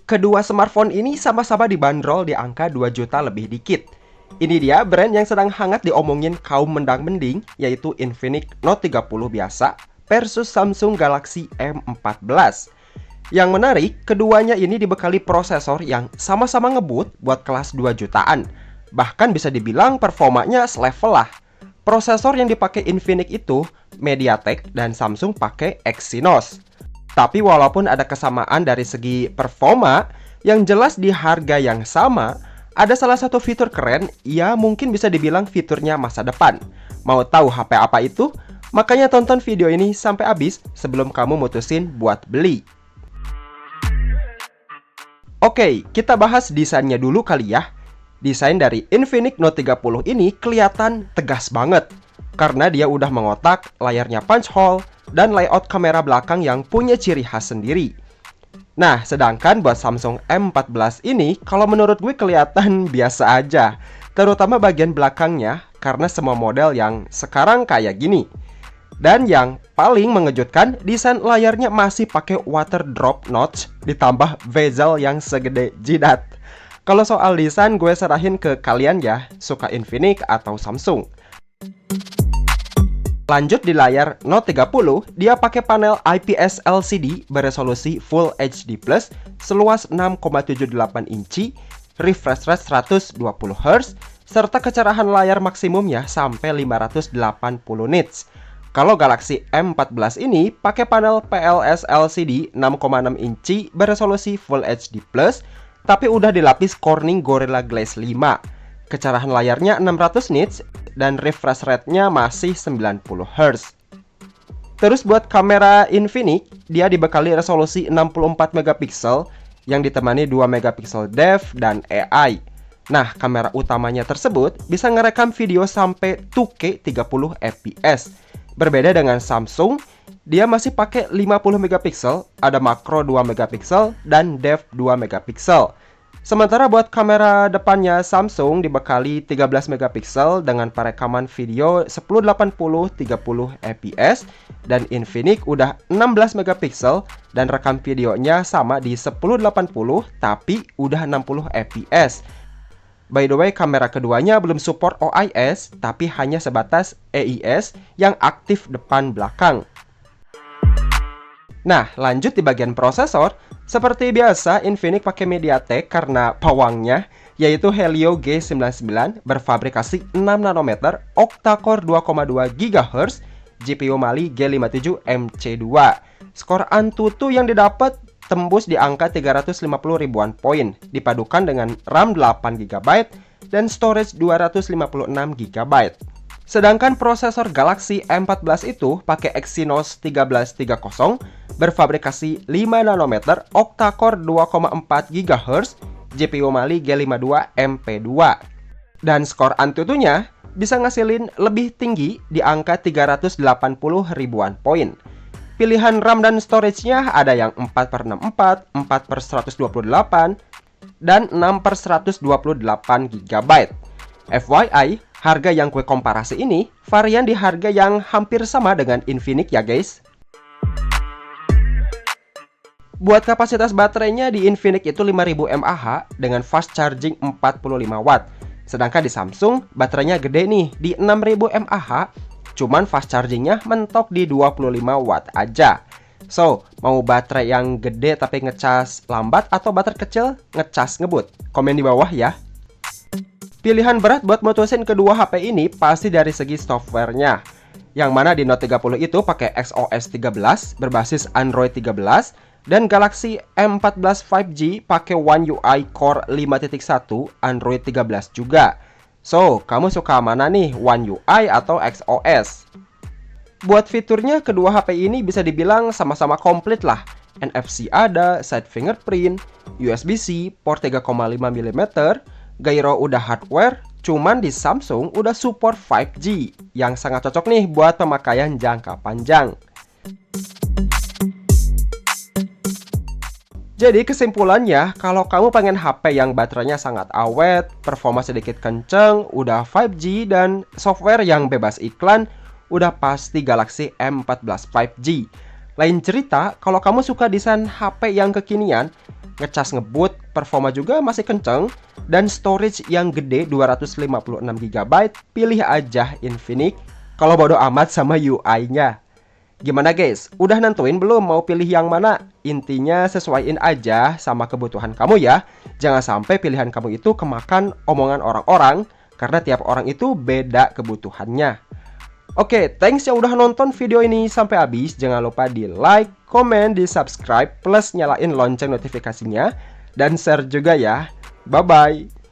kedua smartphone ini sama-sama dibanderol di angka 2 juta lebih dikit. Ini dia brand yang sedang hangat diomongin kaum mendang-mending, yaitu Infinix Note 30 biasa versus Samsung Galaxy M14. Yang menarik, keduanya ini dibekali prosesor yang sama-sama ngebut buat kelas 2 jutaan. Bahkan bisa dibilang performanya selevel lah. Prosesor yang dipakai Infinix itu MediaTek dan Samsung pakai Exynos. Tapi walaupun ada kesamaan dari segi performa, yang jelas di harga yang sama, ada salah satu fitur keren, ya mungkin bisa dibilang fiturnya masa depan. Mau tahu HP apa itu? Makanya tonton video ini sampai habis sebelum kamu mutusin buat beli. Oke, kita bahas desainnya dulu kali ya. Desain dari Infinix Note 30 ini kelihatan tegas banget. Karena dia udah mengotak, layarnya punch hole, dan layout kamera belakang yang punya ciri khas sendiri. Nah, sedangkan buat Samsung M14 ini, kalau menurut gue kelihatan biasa aja. Terutama bagian belakangnya, karena semua model yang sekarang kayak gini. Dan yang paling mengejutkan, desain layarnya masih pakai water drop notch, ditambah bezel yang segede jidat. Kalau soal desain, gue serahin ke kalian ya, suka Infinix atau Samsung. Lanjut di layar Note 30, dia pakai panel IPS LCD beresolusi Full HD+, seluas 6,78 inci, refresh rate 120Hz, serta kecerahan layar maksimumnya sampai 580 nits. Kalau Galaxy M14 ini pakai panel PLS LCD 6,6 inci beresolusi Full HD+, tapi udah dilapis Corning Gorilla Glass 5. Kecerahan layarnya 600 nits dan refresh rate-nya masih 90Hz. Terus buat kamera Infinix, dia dibekali resolusi 64 megapiksel yang ditemani 2 megapiksel depth dan AI. Nah, kamera utamanya tersebut bisa ngerekam video sampai 2K 30 fps. Berbeda dengan Samsung, dia masih pakai 50 megapiksel, ada makro 2 megapiksel dan depth 2 megapiksel. Sementara buat kamera depannya Samsung dibekali 13 megapiksel dengan perekaman video 1080 30 fps dan Infinix udah 16 megapiksel dan rekam videonya sama di 1080 tapi udah 60 fps. By the way, kamera keduanya belum support OIS tapi hanya sebatas EIS yang aktif depan belakang. Nah, lanjut di bagian prosesor. Seperti biasa, Infinix pakai MediaTek karena pawangnya, yaitu Helio G99 berfabrikasi 6 nanometer, octa-core 2,2 GHz, GPU Mali G57 MC2. Skor Antutu yang didapat tembus di angka 350 ribuan poin, dipadukan dengan RAM 8 GB dan storage 256 GB. Sedangkan prosesor Galaxy M14 itu pakai Exynos 1330 berfabrikasi 5 nanometer, octa-core 2,4 GHz, GPU Mali G52 MP2. Dan skor Antutunya bisa ngasilin lebih tinggi di angka 380 ribuan poin. Pilihan RAM dan storage-nya ada yang 4x64, 4x128, dan 6x128 GB. FYI, harga yang gue komparasi ini varian di harga yang hampir sama dengan Infinix ya guys. Buat kapasitas baterainya di Infinix itu 5000 mAh dengan fast charging 45 watt. Sedangkan di Samsung baterainya gede nih di 6000 mAh, cuman fast chargingnya mentok di 25 watt aja. So, mau baterai yang gede tapi ngecas lambat atau baterai kecil ngecas ngebut? Komen di bawah ya. Pilihan berat buat mutusin kedua HP ini pasti dari segi softwarenya. Yang mana di Note 30 itu pakai XOS 13 berbasis Android 13 dan Galaxy M14 5G pakai One UI Core 5.1 Android 13 juga. So, kamu suka mana nih, One UI atau XOS? Buat fiturnya kedua HP ini bisa dibilang sama-sama komplit lah. NFC ada, side fingerprint, USB-C, port 3,5 mm, gyro udah hardware, cuman di Samsung udah support 5G yang sangat cocok nih buat pemakaian jangka panjang. Jadi kesimpulannya, kalau kamu pengen HP yang baterainya sangat awet, performa sedikit kenceng, udah 5G dan software yang bebas iklan, udah pasti Galaxy M14 5G. Lain cerita, kalau kamu suka desain HP yang kekinian, ngecas ngebut, performa juga masih kenceng, dan storage yang gede 256 GB. Pilih aja Infinix kalau bodo amat sama UI-nya. Gimana guys? Udah nentuin belum mau pilih yang mana? Intinya sesuaiin aja sama kebutuhan kamu ya. Jangan sampai pilihan kamu itu kemakan omongan orang-orang, karena tiap orang itu beda kebutuhannya. Oke, thanks yang udah nonton video ini sampai habis. Jangan lupa di like, komen, di subscribe, plus nyalain lonceng notifikasinya, dan share juga ya. Bye-bye.